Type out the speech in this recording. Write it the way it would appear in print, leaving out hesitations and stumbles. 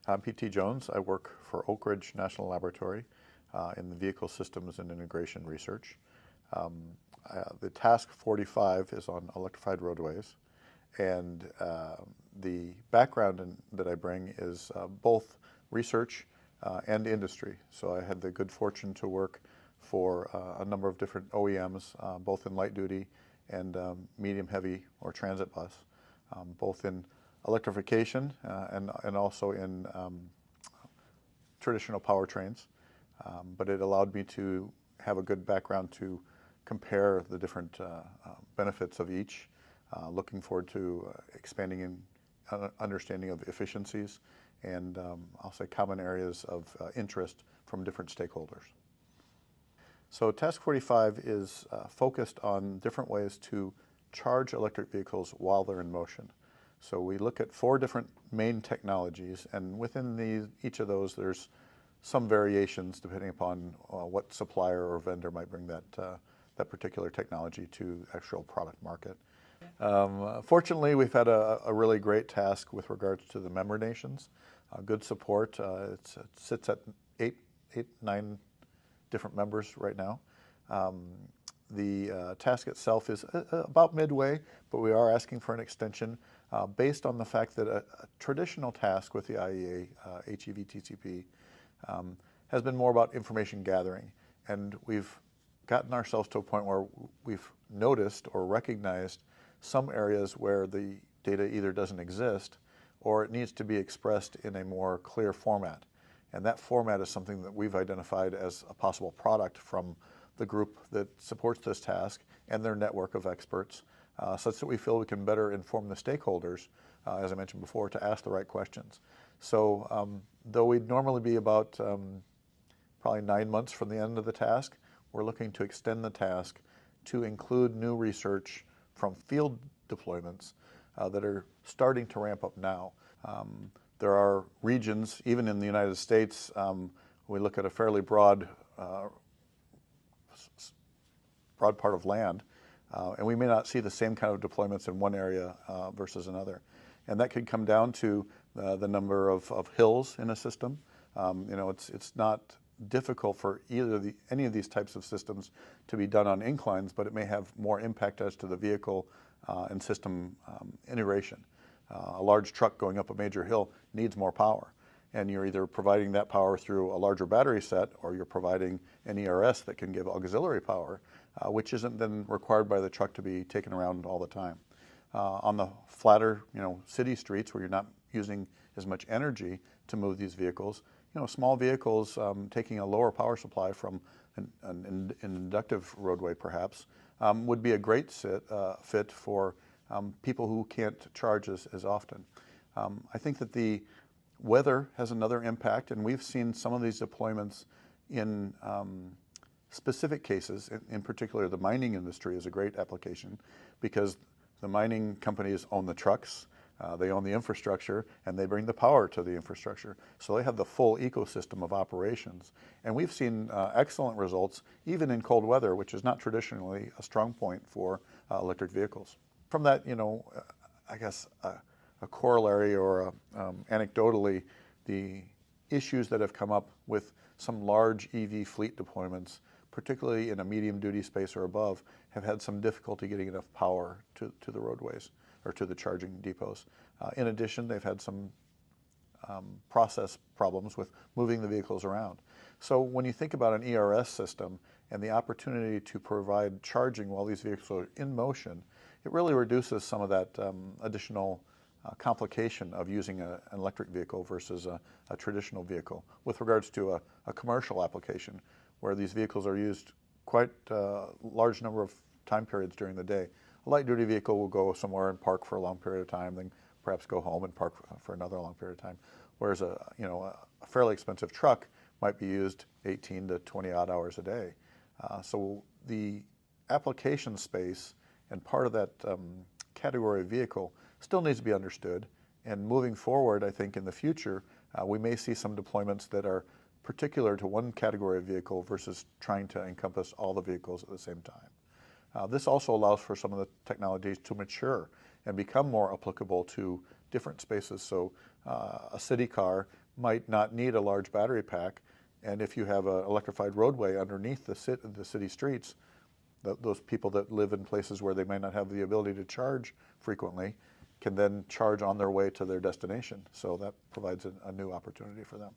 I'm P.T. Jones. I work for Oak Ridge National Laboratory in the Vehicle Systems and Integration Research. The Task45 is on electrified roadways, and the background that I bring is both research and industry. So I had the good fortune to work for a number of different OEMs, both in light duty and medium heavy or transit bus, both in electrification and also in traditional powertrains. But it allowed me to have a good background to compare the different benefits of each, looking forward to expanding in understanding of efficiencies and I'll say common areas of interest from different stakeholders. So Task45 is focused on different ways to charge electric vehicles while they're in motion. So we look at 4 different main technologies, and within each of those there's some variations depending upon what supplier or vendor might bring that particular technology to actual product market. Fortunately, we've had a really great task with regards to the member nations. Good support. It sits at 9 different members right now. The task itself is about midway, but we are asking for an extension based on the fact that a traditional task with the IEA, HEV TCP, has been more about information gathering. And we've gotten ourselves to a point where we've noticed or recognized some areas where the data either doesn't exist or it needs to be expressed in a more clear format. And that format is something that we've identified as a possible product from the group that supports this task and their network of experts, such that we feel we can better inform the stakeholders, as I mentioned before, to ask the right questions. So though we'd normally be about probably 9 months from the end of the task, we're looking to extend the task to include new research from field deployments that are starting to ramp up now. There are regions, even in the United States, we look at a fairly broad part of land, and we may not see the same kind of deployments in one area versus another. And that could come down to the number of hills in a system. It's not difficult for any of these types of systems to be done on inclines, but it may have more impact as to the vehicle and system integration. A large truck going up a major hill needs more power, and you're either providing that power through a larger battery set or you're providing an ERS that can give auxiliary power, which isn't then required by the truck to be taken around all the time. On the flatter, city streets where you're not using as much energy to move these vehicles, small vehicles taking a lower power supply from an inductive roadway perhaps would be a great fit for people who can't charge as often. I think that the weather has another impact, and we've seen some of these deployments in specific cases. In particular, the mining industry is a great application because the mining companies own the trucks, they own the infrastructure, and they bring the power to the infrastructure. So they have the full ecosystem of operations. And we've seen excellent results, even in cold weather, which is not traditionally a strong point for electric vehicles. From that, I guess a corollary or anecdotally, the issues that have come up with some large EV fleet deployments, particularly in a medium duty space or above, have had some difficulty getting enough power to the roadways or to the charging depots. In addition, they've had some process problems with moving the vehicles around. So when you think about an ERS system and the opportunity to provide charging while these vehicles are in motion, it really reduces some of that additional complication of using an electric vehicle versus a traditional vehicle with regards to a commercial application where these vehicles are used quite a large number of time periods during the day. A light duty vehicle will go somewhere and park for a long period of time, then perhaps go home and park for another long period of time. Whereas a fairly expensive truck might be used 18 to 20 odd hours a day. So the application space and part of that category of vehicle still needs to be understood. And moving forward, I think in the future, we may see some deployments that are particular to one category of vehicle versus trying to encompass all the vehicles at the same time. This also allows for some of the technologies to mature and become more applicable to different spaces. So a city car might not need a large battery pack, and if you have an electrified roadway underneath the city streets, those people that live in places where they may not have the ability to charge frequently can then charge on their way to their destination. So that provides a new opportunity for them.